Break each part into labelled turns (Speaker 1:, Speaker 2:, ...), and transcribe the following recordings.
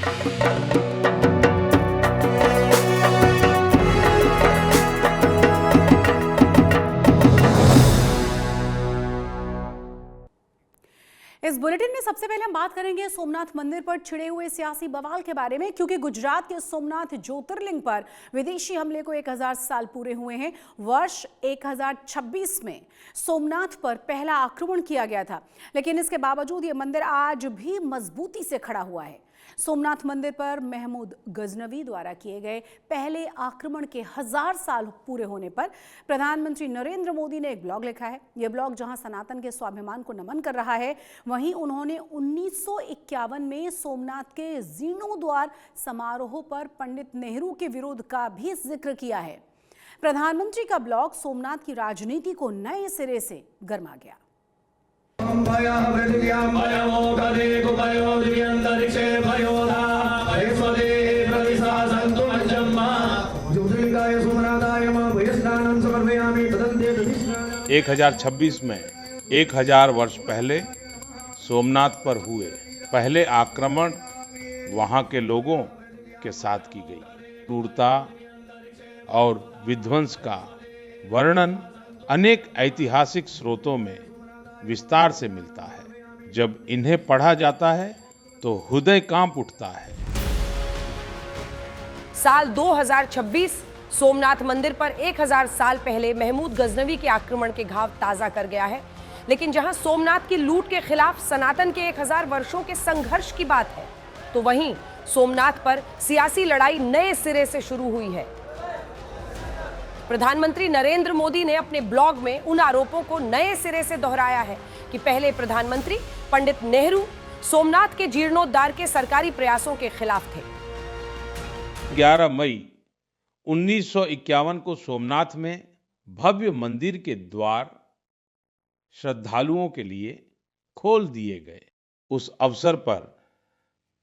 Speaker 1: इस बुलेटिन में सबसे पहले हम बात करेंगे सोमनाथ मंदिर पर छिड़े हुए सियासी बवाल के बारे में, क्योंकि गुजरात के सोमनाथ ज्योतिर्लिंग पर विदेशी हमले को 1000 साल पूरे हुए हैं। वर्ष 1026 में सोमनाथ पर पहला आक्रमण किया गया था, लेकिन इसके बावजूद ये मंदिर आज भी मजबूती से खड़ा हुआ है। सोमनाथ मंदिर पर महमूद गजनवी द्वारा किए गए पहले आक्रमण के 1000 साल पूरे होने पर प्रधानमंत्री नरेंद्र मोदी ने एक ब्लॉग लिखा है। यह ब्लॉग जहां सनातन के स्वाभिमान को नमन कर रहा है, वहीं उन्होंने 1951 में सोमनाथ के जीर्णोद्वार समारोह पर पंडित नेहरू के विरोध का भी जिक्र किया है। प्रधानमंत्री का ब्लॉग सोमनाथ की राजनीति को नए सिरे से गरमा गया।
Speaker 2: एक 1026 में 1000 वर्ष पहले सोमनाथ पर हुए पहले आक्रमण वहां के लोगों के साथ की गई क्रूरता और विध्वंस का वर्णन अनेक ऐतिहासिक स्रोतों में विस्तार से मिलता है। जब इन्हें पढ़ा जाता है तो हृदय कांप उठता है।
Speaker 3: साल 2026 सोमनाथ मंदिर पर 1000 साल पहले महमूद गजनवी के आक्रमण के घाव ताजा कर गया है। लेकिन जहां सोमनाथ की लूट के खिलाफ सनातन के 1000 वर्षों के संघर्ष की बात है, तो वहीं सोमनाथ पर सियासी लड़ाई नए सिरे से शुरू हुई है। प्रधानमंत्री नरेंद्र मोदी ने अपने ब्लॉग में उन आरोपों को नए सिरे से दोहराया है कि पहले प्रधानमंत्री पंडित नेहरू सोमनाथ के जीर्णोद्धार के सरकारी प्रयासों के खिलाफ थे।
Speaker 2: 11 मई 1951 को सोमनाथ में भव्य मंदिर के द्वार श्रद्धालुओं के लिए खोल दिए गए। उस अवसर पर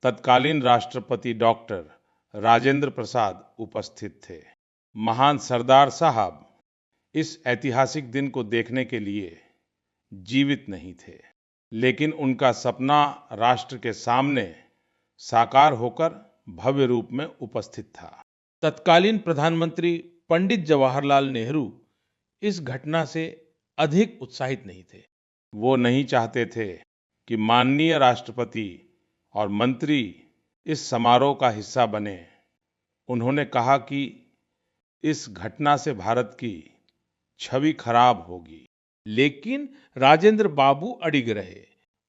Speaker 2: तत्कालीन राष्ट्रपति डॉक्टर राजेंद्र प्रसाद उपस्थित थे। महान सरदार साहब इस ऐतिहासिक दिन को देखने के लिए जीवित नहीं थे, लेकिन उनका सपना राष्ट्र के सामने साकार होकर भव्य रूप में उपस्थित था। तत्कालीन प्रधानमंत्री पंडित जवाहरलाल नेहरू इस घटना से अधिक उत्साहित नहीं थे। वो नहीं चाहते थे कि माननीय राष्ट्रपति और मंत्री इस समारोह का हिस्सा बने। उन्होंने कहा कि इस घटना से भारत की छवि खराब होगी, लेकिन राजेंद्र बाबू अडिग रहे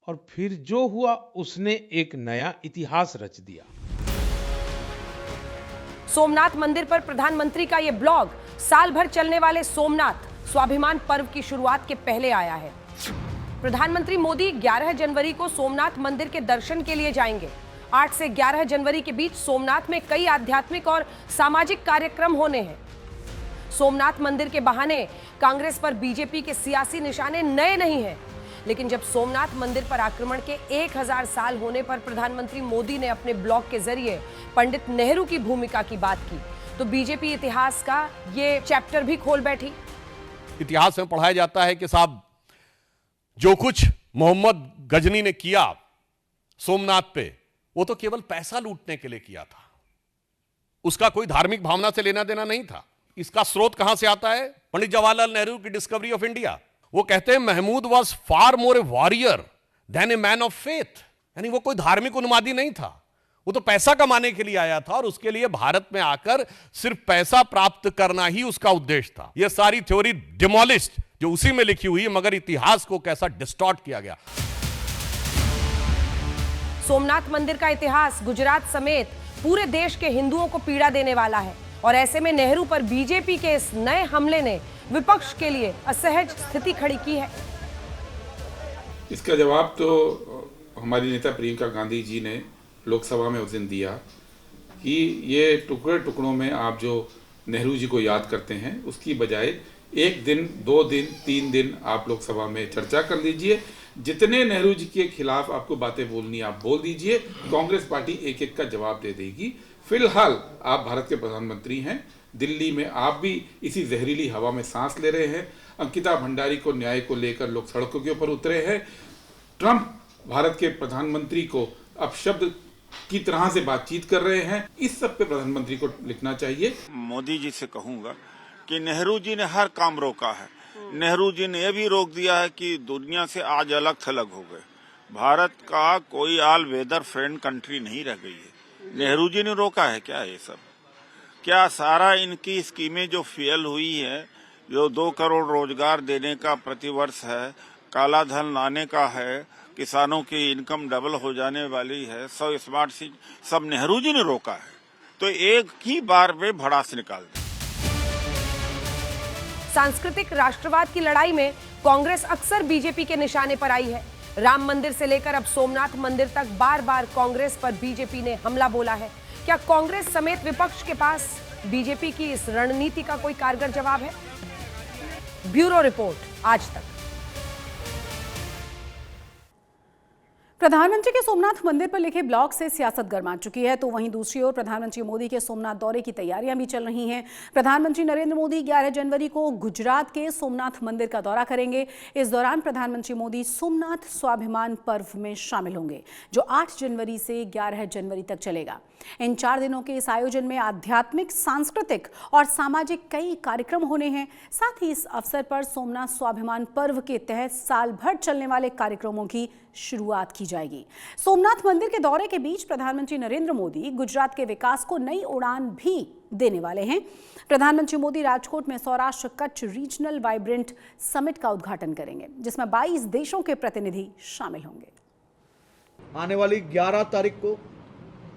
Speaker 2: और फिर जो हुआ उसने एक नया इतिहास रच दिया।
Speaker 3: सोमनाथ मंदिर पर प्रधानमंत्री का यह ब्लॉग साल भर चलने वाले सोमनाथ स्वाभिमान पर्व की शुरुआत के पहले आया है। प्रधानमंत्री मोदी 11 जनवरी को सोमनाथ मंदिर के दर्शन के लिए जाएंगे। 8 से 11 जनवरी के बीच सोमनाथ में कई आध्यात्मिक और सामाजिक कार्यक्रम होने हैं। सोमनाथ मंदिर के बहाने कांग्रेस पर बीजेपी के सियासी निशाने नए नहीं हैं, लेकिन जब सोमनाथ मंदिर पर आक्रमण के 1000 साल होने पर प्रधानमंत्री मोदी ने अपने ब्लॉग के जरिए पंडित नेहरू की भूमिका की बात की, तो बीजेपी इतिहास का ये चैप्टर भी खोल बैठी।
Speaker 4: इतिहास में पढ़ाया जाता है कि साहब जो कुछ मोहम्मद गजनी ने किया सोमनाथ पे, वो तो केवल पैसा लूटने के लिए किया था। उसका कोई धार्मिक भावना से लेना देना नहीं था। इसका स्रोत कहां से आता है? पंडित जवाहरलाल नेहरू की डिस्कवरी ऑफ इंडिया। वो कहते हैं Mahmud was far more a warrior than a man of faith. यानी वो कोई धार्मिक उन्मादी नहीं था, वो तो पैसा कमाने के लिए आया था और उसके लिए भारत में आकर सिर्फ पैसा प्राप्त करना ही उसका उद्देश्य था। यह सारी थ्योरी डिमोलिश्ड जो उसी में लिखी हुई है, मगर इतिहास को कैसा डिस्टॉर्ट किया गया।
Speaker 3: सोमनाथ मंदिर का इतिहास गुजरात समेत पूरे देश के हिंदुओं को पीड़ा देने वाला है और ऐसे में नेहरू पर बीजेपी के इस नए हमले ने विपक्ष के लिए असहज स्थिति खड़ी की है।
Speaker 5: इसका जवाब तो हमारी नेता प्रियंका गांधी जी ने लोकसभा में उस दिन दिया कि ये टुकड़े टुकड़ों में आप जो नेहरू जी को याद करते हैं, उसकी बजाय 1 दिन, 2 दिन, 3 दिन आप लोकसभा में चर्चा कर लीजिए। जितने नेहरू जी के खिलाफ आपको बातें बोलनी आप बोल दीजिए, कांग्रेस पार्टी एक एक का जवाब दे देगी। फिलहाल आप भारत के प्रधानमंत्री हैं, दिल्ली में आप भी इसी जहरीली हवा में सांस ले रहे हैं। अंकिता भंडारी को न्याय को लेकर लोग सड़कों के ऊपर उतरे हैं। ट्रंप भारत के प्रधानमंत्री को अपशब्द की तरह से बातचीत कर रहे हैं, इस सब पे प्रधानमंत्री को लिखना चाहिए।
Speaker 6: मोदी जी से कहूंगा कि नेहरू जी ने हर काम रोका है। नेहरू जी ने यह भी रोक दिया है कि दुनिया से आज अलग थलग हो गए। भारत का कोई ऑल वेदर फ्रेंड कंट्री नहीं रह गई है। नेहरू जी ने रोका है क्या ये सब? क्या सारा इनकी स्कीमें जो फेल हुई है, जो 2 करोड़ रोजगार देने का प्रतिवर्ष है, काला धन लाने का है, किसानों की इनकम डबल हो जाने वाली है, सब स्मार्ट सिटी, सब नेहरू जी ने रोका है। तो एक ही बार में भड़ास निकाल दी।
Speaker 3: सांस्कृतिक राष्ट्रवाद की लड़ाई में कांग्रेस अक्सर बीजेपी के निशाने पर आई है। राम मंदिर से लेकर अब सोमनाथ मंदिर तक बार बार कांग्रेस पर बीजेपी ने हमला बोला है। क्या कांग्रेस समेत विपक्ष के पास बीजेपी की इस रणनीति का कोई कारगर जवाब है? ब्यूरो रिपोर्ट आज तक।
Speaker 1: प्रधानमंत्री के सोमनाथ मंदिर पर लिखे ब्लॉग से सियासत गर्मा चुकी है, तो वहीं दूसरी ओर प्रधानमंत्री मोदी के सोमनाथ दौरे की तैयारियां भी चल रही हैं। प्रधानमंत्री नरेंद्र मोदी 11 जनवरी को गुजरात के सोमनाथ मंदिर का दौरा करेंगे। इस दौरान प्रधानमंत्री मोदी सोमनाथ स्वाभिमान पर्व में शामिल होंगे, जो 8 जनवरी से 11 जनवरी तक चलेगा। इन 4 दिनों के इस आयोजन में आध्यात्मिक, सांस्कृतिक और सामाजिक कई कार्यक्रम होने हैं। साथ ही इस अवसर पर सोमनाथ स्वाभिमान पर्व के तहत साल भर चलने वाले कार्यक्रमों की शुरुआत की जाएगी। सोमनाथ मंदिर के दौरे के बीच प्रधानमंत्री नरेंद्र मोदी गुजरात के विकास को नई उड़ान भी देने वाले हैं। प्रधानमंत्री मोदी राजकोट में Saurashtra Kutch regional vibrant summit का उद्घाटन करेंगे, जिसमें 22 देशों के प्रतिनिधि शामिल होंगे।
Speaker 7: आने वाली 11 तारीख को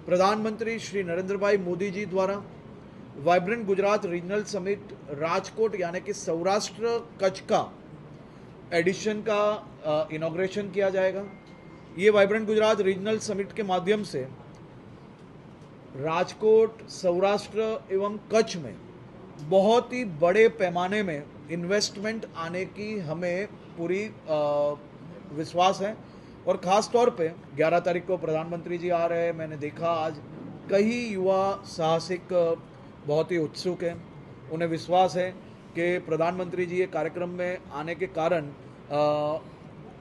Speaker 7: प्रधानमंत्री श्री नरेंद्र भाई मोदी जी द्वारा vibrant Gujarat regional summit Rajkot यानी कि सौराष्ट्र कच्छ का एडिशन का इनॉग्रेशन किया जाएगा। ये वाइब्रेंट गुजरात रीजनल समिट के माध्यम से राजकोट, सौराष्ट्र एवं कच्छ में बहुत ही बड़े पैमाने में इन्वेस्टमेंट आने की हमें पूरी विश्वास है। और ख़ास तौर पे 11 तारीख को प्रधानमंत्री जी आ रहे हैं। मैंने देखा आज कई युवा साहसिक बहुत ही उत्सुक हैं। उन्हें विश्वास है कि प्रधानमंत्री जी ये कार्यक्रम में आने के कारण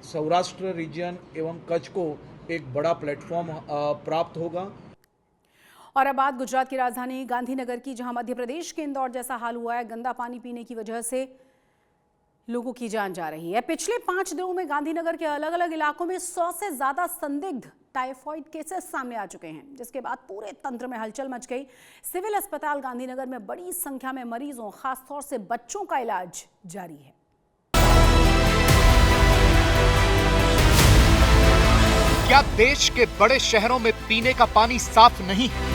Speaker 7: सौराष्ट्र रीजन एवं कच्छ को एक बड़ा प्लेटफॉर्म प्राप्त होगा।
Speaker 1: और अब बात गुजरात की राजधानी गांधीनगर की, जहां मध्य प्रदेश के इंदौर जैसा हाल हुआ है। गंदा पानी पीने की वजह से लोगों की जान जा रही है। पिछले 5 दिनों में गांधीनगर के अलग अलग इलाकों में 100 से ज्यादा संदिग्ध टाइफॉइड केसेस सामने आ चुके हैं, जिसके बाद पूरे तंत्र में हलचल मच गई। सिविल अस्पताल गांधीनगर में बड़ी संख्या में मरीजों, खासतौर से बच्चों का इलाज जारी है।
Speaker 8: क्या देश के बड़े शहरों में पीने का पानी साफ नहीं है?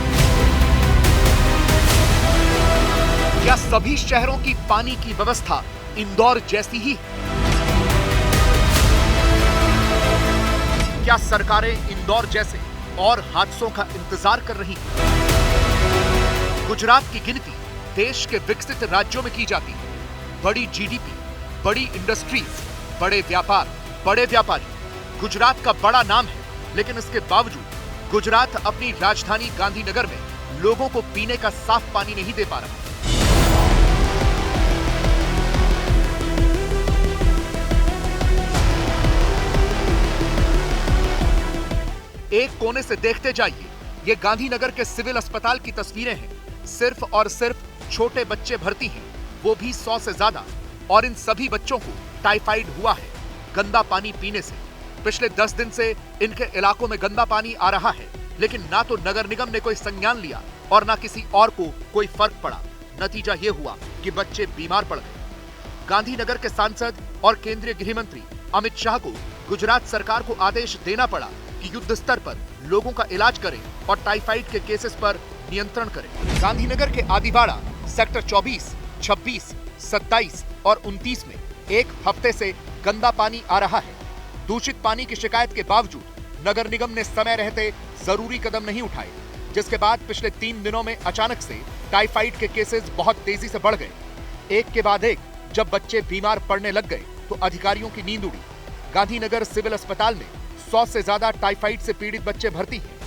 Speaker 8: क्या सभी शहरों की पानी की व्यवस्था इंदौर जैसी ही है? क्या सरकारें इंदौर जैसे और हादसों का इंतजार कर रही हैं? गुजरात की गिनती देश के विकसित राज्यों में की जाती है। बड़ी जीडीपी, बड़ी इंडस्ट्रीज, बड़े व्यापार, बड़े व्यापारी, गुजरात का बड़ा नाम है। लेकिन इसके बावजूद गुजरात अपनी राजधानी गांधीनगर में लोगों को पीने का साफ पानी नहीं दे पा रहा। एक कोने से देखते जाइए, ये गांधीनगर के सिविल अस्पताल की तस्वीरें हैं। सिर्फ और सिर्फ छोटे बच्चे भर्ती हैं, वो भी 100 से ज्यादा, और इन सभी बच्चों को टाइफाइड हुआ है गंदा पानी पीने से। पिछले 10 दिन से इनके इलाकों में गंदा पानी आ रहा है, लेकिन ना तो नगर निगम ने कोई संज्ञान लिया और ना किसी और को कोई फर्क पड़ा। नतीजा ये हुआ कि बच्चे बीमार पड़ गए। गांधीनगर के सांसद और केंद्रीय गृह मंत्री अमित शाह को गुजरात सरकार को आदेश देना पड़ा कि युद्ध स्तर पर लोगों का इलाज करें और टाइफाइड के केसेस पर नियंत्रण करें। गांधीनगर के आदिवाड़ा, सेक्टर 24, 26, 27 और 29 में एक हफ्ते से गंदा पानी आ रहा है। दूषित पानी की शिकायत के बावजूद नगर निगम ने समय रहते जरूरी कदम नहीं उठाए, जिसके बाद पिछले 3 दिनों में अचानक से टाइफाइड के केसेस बहुत तेजी से बढ़ गए। एक के बाद एक जब बच्चे बीमार पड़ने लग गए तो अधिकारियों की नींद उड़ी। गांधीनगर सिविल अस्पताल में 100 से ज्यादा टाइफाइड से पीड़ित बच्चे भर्ती हैं।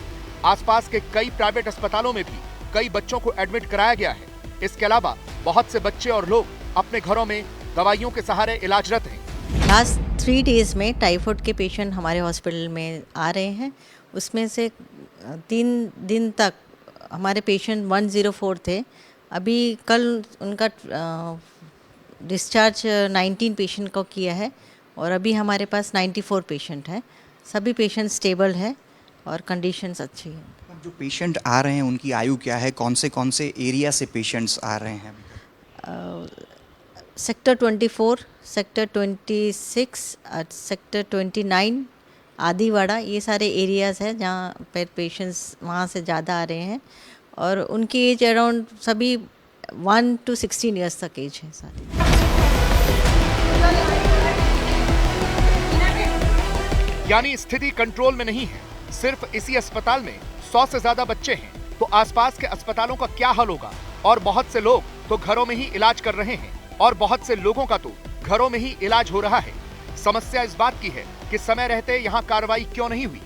Speaker 8: आसपास के कई प्राइवेट अस्पतालों में भी कई बच्चों को एडमिट कराया गया है। इसके अलावा बहुत से बच्चे और लोग अपने घरों में दवाइयों के सहारे इलाजरत हैं।
Speaker 9: लास्ट 3 डेज में टाइफाइड के पेशेंट हमारे हॉस्पिटल में आ रहे हैं उसमें से 3 दिन तक हमारे पेशेंट 104 थे। अभी कल उनका डिस्चार्ज 19 पेशेंट को किया है और अभी हमारे पास 94 पेशेंट हैं। सभी पेशेंट स्टेबल है और कंडीशंस अच्छी है।
Speaker 10: जो पेशेंट आ रहे हैं उनकी आयु क्या है, कौन से एरिया से पेशेंट्स आ रहे हैं?
Speaker 9: सेक्टर 24, सेक्टर 26, सेक्टर 29, आदिवाड़ा, ये सारे एरियाज़ हैं जहाँ पर पेशेंट्स वहाँ से ज़्यादा आ रहे हैं और उनकी एज अराउंड सभी 1 to 16 ईयर्स तक एज है सारे।
Speaker 8: यानी स्थिति कंट्रोल में नहीं है। सिर्फ इसी अस्पताल में 100 से ज्यादा बच्चे हैं, तो आसपास के अस्पतालों का क्या हाल होगा? और बहुत से लोग तो घरों में ही इलाज कर रहे हैं और बहुत से लोगों का तो घरों में ही इलाज हो रहा है। समस्या इस बात की है कि समय रहते यहाँ कार्रवाई क्यों नहीं हुई।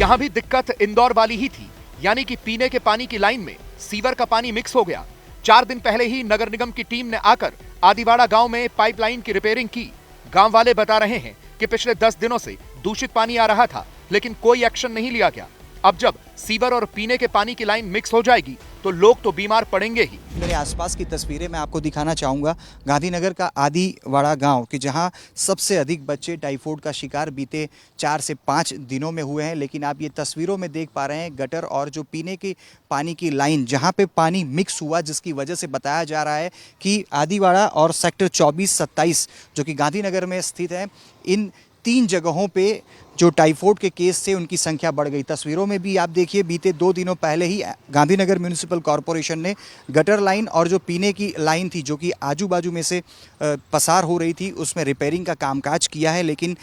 Speaker 8: यहाँ भी दिक्कत इंदौर वाली ही थी, यानी कि पीने के पानी की लाइन में सीवर का पानी मिक्स हो गया। 4 दिन पहले ही नगर निगम की टीम ने आकर आदिवाड़ा गांव में पाइपलाइन की रिपेयरिंग की। गांव वाले बता रहे हैं कि पिछले 10 दिनों से दूषित पानी आ रहा था, लेकिन कोई एक्शन नहीं लिया गया। अब जब सीवर और पीने के पानी की लाइन मिक्स हो जाएगी तो लोग तो बीमार पड़ेंगे ही।
Speaker 10: मेरे आसपास की तस्वीरें मैं आपको दिखाना चाहूँगा गांधीनगर का आदिवाड़ा गांव कि जहां सबसे अधिक बच्चे टाइफाइड का शिकार बीते 4 से 5 दिनों में हुए हैं। लेकिन आप ये तस्वीरों में देख पा रहे हैं गटर और जो पीने के पानी की लाइन जहां पे पानी मिक्स हुआ, जिसकी वजह से बताया जा रहा है कि आदिवाड़ा और सेक्टर 24-27 जो कि गांधीनगर में स्थित है, इन 3 जगहों पे जो टाइफाइड के केस थे उनकी संख्या बढ़ गई। तस्वीरों में भी आप देखिए बीते 2 दिनों पहले ही गांधीनगर म्यूनिसिपल कॉरपोरेशन ने गटर लाइन और जो पीने की लाइन थी जो कि आजू बाजू में से पसार हो रही थी उसमें रिपेयरिंग का कामकाज किया है। लेकिन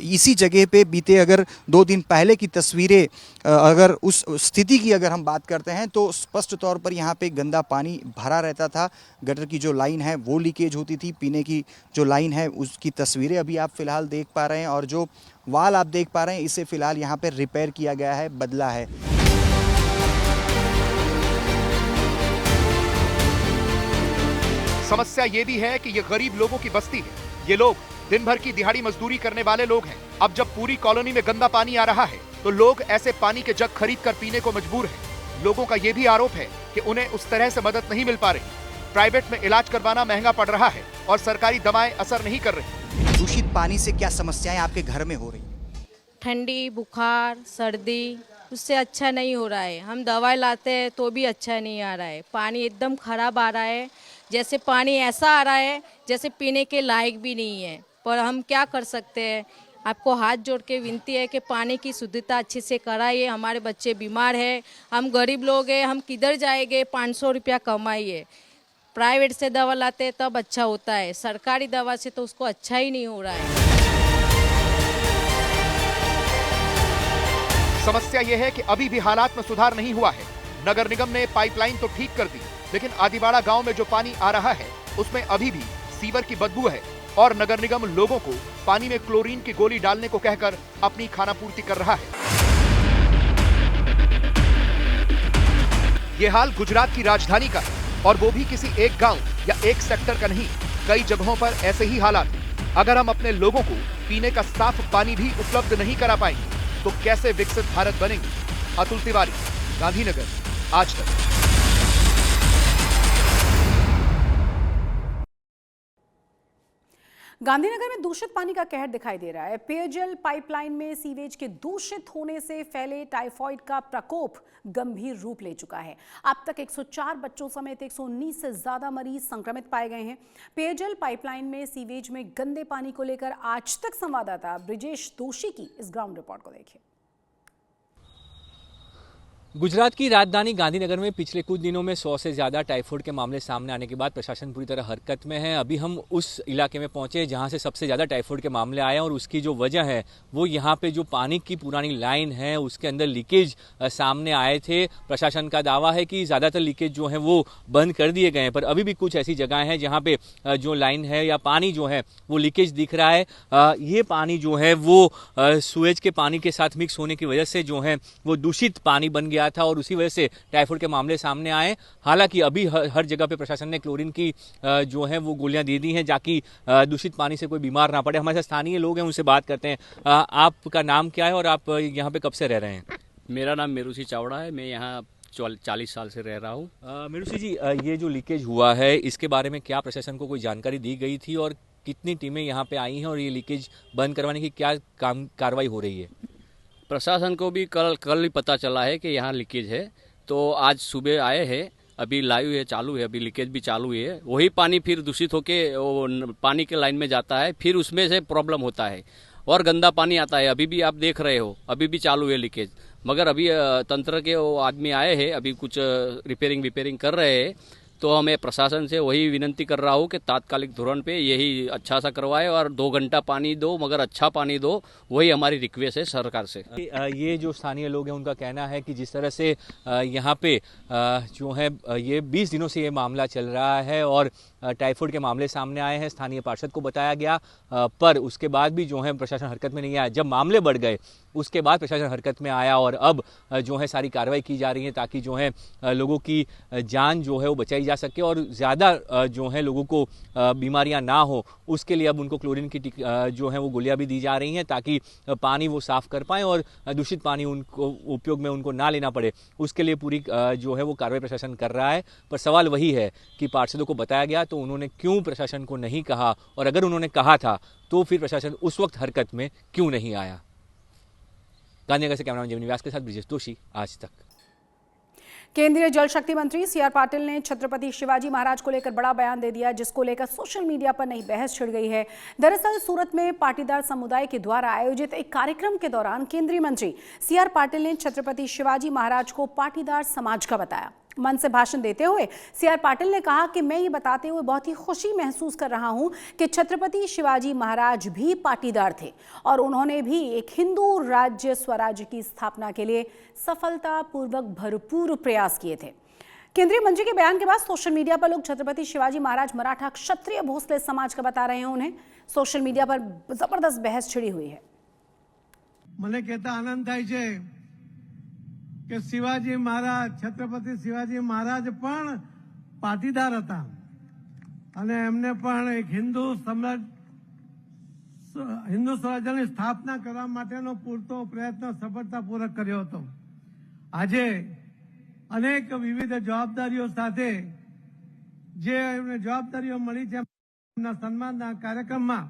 Speaker 10: इसी जगह पे बीते अगर 2 दिन पहले की तस्वीरें अगर उस स्थिति की अगर हम बात करते हैं तो स्पष्ट तौर पर यहाँ पे गंदा पानी भरा रहता था। गटर की जो लाइन है वो लीकेज होती थी, पीने की जो लाइन है उसकी तस्वीरें अभी आप फिलहाल देख पा रहे हैं और जो वाल आप देख पा रहे हैं इसे फिलहाल यहाँ पे रिपेयर किया गया है, बदला है।
Speaker 8: समस्या ये भी है कि ये गरीब लोगों की बस्ती है। ये लोग दिन भर की दिहाड़ी मजदूरी करने वाले लोग हैं। अब जब पूरी कॉलोनी में गंदा पानी आ रहा है तो लोग ऐसे पानी के जग खरीद कर पीने को मजबूर हैं। लोगों का ये भी आरोप है कि उन्हें उस तरह से मदद नहीं मिल पा रही। प्राइवेट में इलाज करवाना महंगा पड़ रहा है और सरकारी दवाएं असर नहीं कर रही।
Speaker 10: दूषित पानी से क्या समस्याएं आपके घर में हो रही?
Speaker 11: ठंडी, बुखार, सर्दी, उससे अच्छा नहीं हो रहा है। हम दवाई लाते हैं तो भी अच्छा नहीं आ रहा है। पानी एकदम खराब आ रहा है, जैसे पानी ऐसा आ रहा है जैसे पीने के लायक भी नहीं है। पर हम क्या कर सकते हैं? आपको हाथ जोड़ के विनती है कि पानी की शुद्धता अच्छे से कराइए। हमारे बच्चे बीमार हैं, हम गरीब लोग हैं, हम किधर जाएंगे? 500 रुपया कमाइए। प्राइवेट से दवा लाते हैं तब अच्छा होता है, सरकारी दवा से तो उसको अच्छा ही नहीं हो रहा है।
Speaker 8: समस्या यह है कि अभी भी हालात में सुधार नहीं हुआ है। नगर निगम ने पाइपलाइन तो ठीक कर दी, लेकिन आदिवाड़ा गांव में जो पानी आ रहा है उसमें अभी भी सीवर की बदबू है और नगर निगम लोगों को पानी में क्लोरीन की गोली डालने को कहकर अपनी खानापूर्ति कर रहा है। ये हाल गुजरात की राजधानी का है और वो भी किसी एक गांव या एक सेक्टर का नहीं, कई जगहों पर ऐसे ही हालात हैं। अगर हम अपने लोगों को पीने का साफ पानी भी उपलब्ध नहीं करा पाएंगे तो कैसे विकसित भारत बनेंगे? अतुल तिवारी, गांधीनगर, आज तक।
Speaker 1: गांधीनगर में दूषित पानी का कहर दिखाई दे रहा है। पेयजल पाइपलाइन में सीवेज के दूषित होने से फैले टाइफाइड का प्रकोप गंभीर रूप ले चुका है। अब तक 104 बच्चों समेत 119 से ज्यादा मरीज संक्रमित पाए गए हैं। पेयजल पाइपलाइन में सीवेज में गंदे पानी को लेकर आज तक संवाददाता ब्रिजेश दोशी की इस ग्राउंड रिपोर्ट को देखिए।
Speaker 12: गुजरात की राजधानी गांधीनगर में पिछले कुछ दिनों में 100 से ज़्यादा टाइफाइड के मामले सामने आने के बाद प्रशासन पूरी तरह हरकत में है। अभी हम उस इलाके में पहुंचे जहां से सबसे ज़्यादा टाइफाइड के मामले आए हैं और उसकी जो वजह है वो यहां पे जो पानी की पुरानी लाइन है उसके अंदर लीकेज सामने आए थे। प्रशासन का दावा है कि ज़्यादातर लीकेज जो है वो बंद कर दिए गए हैं, पर अभी भी कुछ ऐसी जगह हैं जहाँ पे जो लाइन है या पानी जो है वो लीकेज दिख रहा है। ये पानी जो है वो सुएज के पानी के साथ मिक्स होने की वजह से जो है वो दूषित पानी बन गया गया था और उसी वजह से टाइफाइड के मामले सामने आए। हालांकि अभी हर जगह पे प्रशासन ने क्लोरीन की जो है वो गोलियां दे दी हैं ताकि दूषित पानी से कोई बीमार ना पड़े। हमारे साथ स्थानीय लोग हैं, उनसे बात करते हैं। आपका नाम क्या है और आप यहाँ पे कब से रह रहे हैं?
Speaker 13: मेरा नाम मेरुसी चावड़ा है, मैं यहाँ 40 साल से रह रहा हूँ।
Speaker 12: मेरुसी जी, ये जो लीकेज हुआ है इसके बारे में क्या प्रशासन को कोई जानकारी दी गई थी और कितनी टीमें यहाँ पे आई हैं और ये लीकेज बंद करवाने की क्या कार्रवाई हो रही है?
Speaker 13: प्रशासन को भी कल ही पता चला है कि यहाँ लीकेज है, तो आज सुबह आए हैं। अभी लाइव है, चालू है, अभी लीकेज भी चालू है। वही पानी फिर दूषित होके वो पानी के लाइन में जाता है, फिर उसमें से प्रॉब्लम होता है और गंदा पानी आता है। अभी भी आप देख रहे हो, अभी भी चालू है लीकेज। मगर अभी तंत्र के वो आदमी आए हैं, अभी कुछ रिपेयरिंग कर रहे हैं। तो मैं प्रशासन से वही विनंती कर रहा हूँ कि तात्कालिक धोरण पे यही अच्छा सा करवाए और 2 घंटा पानी दो, मगर अच्छा पानी दो। वही हमारी रिक्वेस्ट है सरकार से।
Speaker 12: ये जो स्थानीय लोग हैं उनका कहना है कि जिस तरह से यहाँ पे जो है ये 20 दिनों से ये मामला चल रहा है और टाइफाइड के मामले सामने आए हैं, स्थानीय पार्षद को बताया गया, पर उसके बाद भी जो है प्रशासन हरकत में नहीं आया। जब मामले बढ़ गए उसके बाद प्रशासन हरकत में आया और अब जो है सारी कार्रवाई की जा रही है ताकि जो है लोगों की जान जो है वो बचाई जा सके और ज़्यादा जो है लोगों को बीमारियां ना हो, उसके लिए अब उनको क्लोरीन की जो है वो गोलियां भी दी जा रही हैं ताकि पानी वो साफ़ कर पाएँ और दूषित पानी उनको उपयोग में उनको ना लेना पड़े। उसके लिए पूरी जो है वो कार्रवाई प्रशासन कर रहा है। पर सवाल वही है कि पार्षदों को बताया गया तो उन्होंने क्यों प्रशासन को नहीं कहा, और अगर उन्होंने कहा था तो फिर प्रशासन उस वक्त हरकत में क्यों नहीं आया। गांधीनगर से कैमरामैन जीवन व्यास के साथ ब्रिजेश दोषी, आज तक।
Speaker 1: केंद्रीय जल शक्ति मंत्री सीआर पाटिल ने छत्रपति शिवाजी महाराज को लेकर बड़ा बयान दे दिया, जिसको लेकर सोशल मीडिया पर नई बहस छिड़ गई है। दरअसल सूरत में पाटीदार समुदाय के द्वारा आयोजित एक कार्यक्रम के दौरान केंद्रीय मंत्री सीआर पाटिल ने छत्रपति शिवाजी महाराज को पाटीदार समाज का बताया। मंच से भाषण देते हुए सीआर पाटिल ने कहा कि मैं ये बताते हुए बहुत ही खुशी महसूस कर रहा हूं कि छत्रपति शिवाजी महाराज भी पाटीदार थे और उन्होंने भी एक हिंदू राज्य स्वराज्य की स्थापना के लिए सफलतापूर्वक भरपूर प्रयास किए थे। केंद्रीय मंत्री के बयान के बाद सोशल मीडिया पर लोग छत्रपति शिवाजी महाराज मराठा क्षत्रिय भोसले समाज का बता रहे हैं। उन्हें सोशल मीडिया पर जबरदस्त बहस छिड़ी हुई है।
Speaker 14: મને કહેતા આનંદ થાય છે કે શિવાજી મહારાજ, છત્રપતિ શિવાજી મહારાજ પણ પાટીદાર હતા અને એમને પણ એક હિન્દુ સ્વરાજ્યની સ્થાપના કરવા માટેનો પૂરતો પ્રયત્ન સફળતાપૂર્વક કર્યો હતો। આજે અનેક વિવિધ જવાબદારીઓ સાથે જે એમને જવાબદારીઓ મળી છે એમના સન્માનના કાર્યક્રમમાં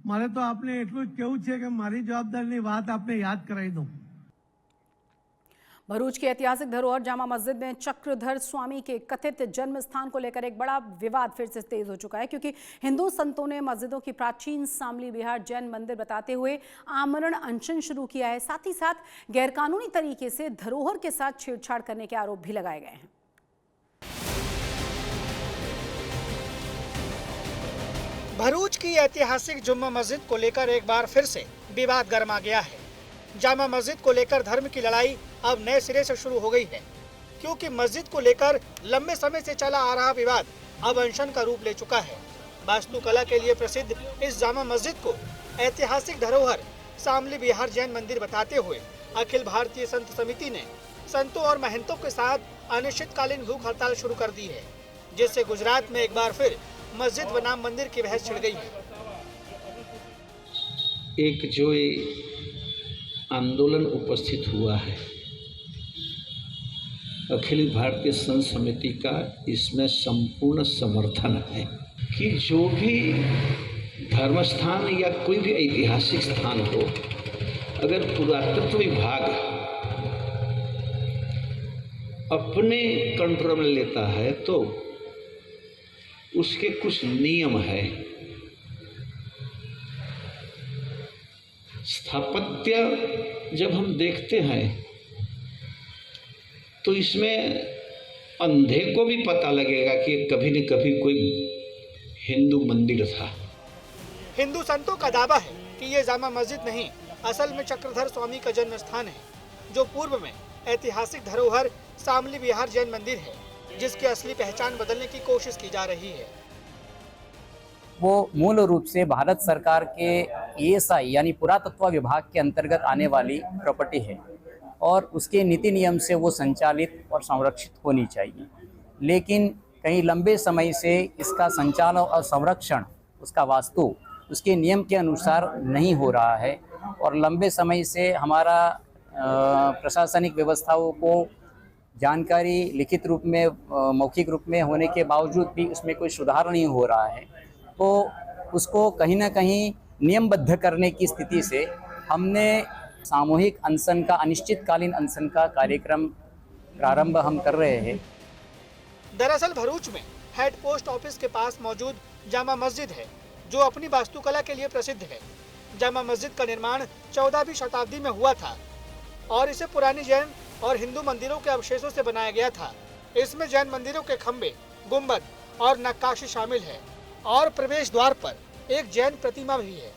Speaker 14: મારે તો આપને એટલું જ કહેવું છે કે મારી જવાબદારીની વાત આપને યાદ કરાવી દઉં।
Speaker 1: भरूच की ऐतिहासिक धरोहर जामा मस्जिद में चक्रधर स्वामी के कथित जन्म स्थान को लेकर एक बड़ा विवाद फिर से तेज हो चुका है, क्योंकि हिंदू संतों ने मस्जिदों की प्राचीन शामली विहार जैन मंदिर बताते हुए आमरण अनशन शुरू किया है। साथ ही साथ गैरकानूनी तरीके से धरोहर के साथ छेड़छाड़ करने के आरोप भी लगाए गए हैं।
Speaker 15: भरूच की ऐतिहासिक जुम्मा मस्जिद को लेकर एक बार फिर से विवाद गर्मा गया है। जामा मस्जिद को लेकर धर्म की लड़ाई अब नए सिरे से शुरू हो गई है, क्योंकि मस्जिद को लेकर लंबे समय से चला आ रहा विवाद अब अनशन का रूप ले चुका है। वास्तुकला के लिए प्रसिद्ध इस जामा मस्जिद को ऐतिहासिक धरोहर शामली विहार जैन मंदिर बताते हुए अखिल भारतीय संत समिति ने संतों और महंतों के साथ अनिश्चितकालीन भूख हड़ताल शुरू कर दी है, जिससे गुजरात में एक बार फिर मस्जिद बनाम मंदिर की बहस छिड़ गई है।
Speaker 16: एक जो आंदोलन उपस्थित हुआ है, अखिल भारतीय संत समिति का इसमें संपूर्ण समर्थन है कि जो भी धर्म स्थान या कोई भी ऐतिहासिक स्थान हो, अगर पुरातत्व विभाग अपने कंट्रोल में लेता है तो उसके कुछ नियम है। स्थापत्य जब हम देखते हैं तो इसमें अंधे को भी पता लगेगा कि कभी न कभी कोई हिंदू मंदिर था।
Speaker 15: हिंदू संतों का दावा है कि ये जामा मस्जिद नहीं, असल में चक्रधर स्वामी का जन्म स्थान है, जो पूर्व में ऐतिहासिक धरोहर शामली विहार जैन मंदिर है, जिसकी असली पहचान बदलने की कोशिश की जा रही है।
Speaker 17: वो मूल रूप से भारत सरकार के ESI यानी पुरातत्व विभाग के अंतर्गत आने वाली प्रॉपर्टी है और उसके नीति नियम से वो संचालित और संरक्षित होनी चाहिए। लेकिन कहीं लंबे समय से इसका संचालन और संरक्षण, उसका वास्तु उसके नियम के अनुसार नहीं हो रहा है और लंबे समय से हमारा प्रशासनिक व्यवस्थाओं को जानकारी लिखित रूप में, मौखिक रूप में होने के बावजूद भी उसमें कोई सुधार नहीं हो रहा है। तो उसको कहीं ना कहीं नियमबद्ध करने की स्थिति से हमने सामूहिक अनशन का, अनिश्चितकालीन अनशन का कार्यक्रम प्रारंभ हम कर रहे हैं।
Speaker 15: दरअसल भरूच में हेड पोस्ट ऑफिस के पास मौजूद जामा मस्जिद है, जो अपनी वास्तुकला के लिए प्रसिद्ध है। जामा मस्जिद का निर्माण 14वीं शताब्दी में हुआ था और इसे पुरानी जैन और हिंदू मंदिरों के अवशेषों से बनाया गया था। इसमें जैन मंदिरों के खंबे, गुंबद और नक्काशी शामिल है और प्रवेश द्वार पर एक जैन प्रतिमा भी है,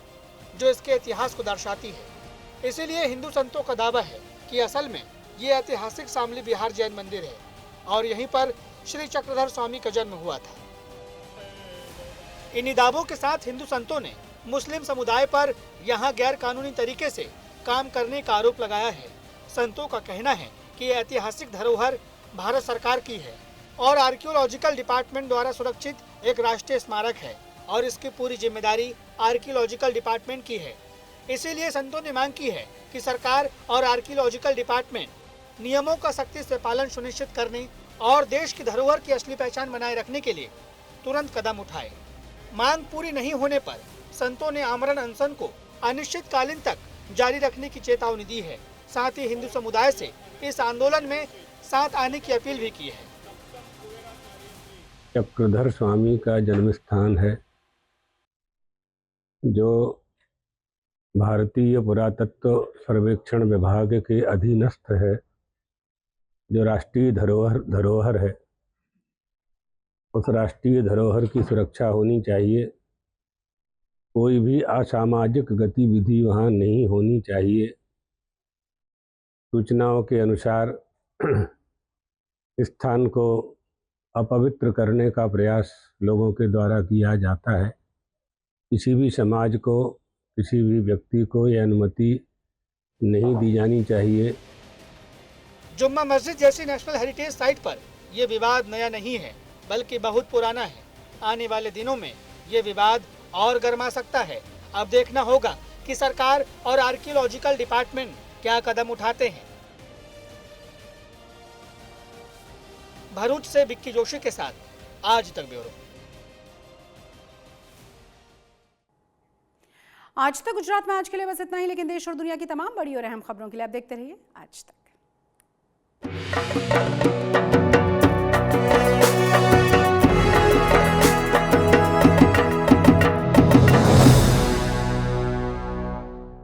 Speaker 15: जो इसके इतिहास को दर्शाती है। इसीलिए हिंदू संतों का दावा है कि असल में ये ऐतिहासिक शामली बिहार जैन मंदिर है और यहीं पर श्री चक्रधर स्वामी का जन्म हुआ था। इन्हीं दावों के साथ हिंदू संतों ने मुस्लिम समुदाय पर यहाँ गैर कानूनी तरीके से काम करने का आरोप लगाया है। संतों का कहना है कि ये ऐतिहासिक धरोहर भारत सरकार की है और आर्कियोलॉजिकल डिपार्टमेंट द्वारा सुरक्षित एक राष्ट्रीय स्मारक है और इसकी पूरी जिम्मेदारी आर्कियोलॉजिकल डिपार्टमेंट की है। इसीलिए संतों ने मांग की है कि सरकार और आर्कियोलॉजिकल डिपार्टमेंट नियमों का सख्ती से पालन सुनिश्चित करने और देश की धरोहर की असली पहचान बनाए रखने के लिए तुरंत कदम उठाए। मांग पूरी नहीं होने पर संतों ने आमरण अनशन को अनिश्चितकालीन तक जारी रखने की चेतावनी दी है। साथ ही हिंदू समुदाय से इस आंदोलन में साथ आने की अपील भी की है।
Speaker 18: चक्रधर स्वामी का जन्म स्थान है, जो भारतीय पुरातत्व सर्वेक्षण विभाग के अधीनस्थ है, जो राष्ट्रीय धरोहर है। उस राष्ट्रीय धरोहर की सुरक्षा होनी चाहिए। कोई भी असामाजिक गतिविधि वहाँ नहीं होनी चाहिए। सूचनाओं के अनुसार स्थान को अपवित्र करने का प्रयास लोगों के द्वारा किया जाता है। किसी भी समाज को, किसी भी व्यक्ति को यह अनुमति नहीं दी जानी चाहिए।
Speaker 15: जुम्मा मस्जिद जैसी नेशनल हेरिटेज साइट पर ये विवाद नया नहीं है, बल्कि बहुत पुराना है। आने वाले दिनों में ये विवाद और गर्मा सकता है। अब देखना होगा कि सरकार और आर्कियोलॉजिकल डिपार्टमेंट क्या कदम उठाते हैं। भरूच से विक्की जोशी के साथ आज तक ब्यूरो।
Speaker 1: आज तक गुजरात में आज के लिए बस इतना ही, लेकिन देश और दुनिया की तमाम बड़ी और अहम खबरों के लिए आप देखते रहिए आज तक।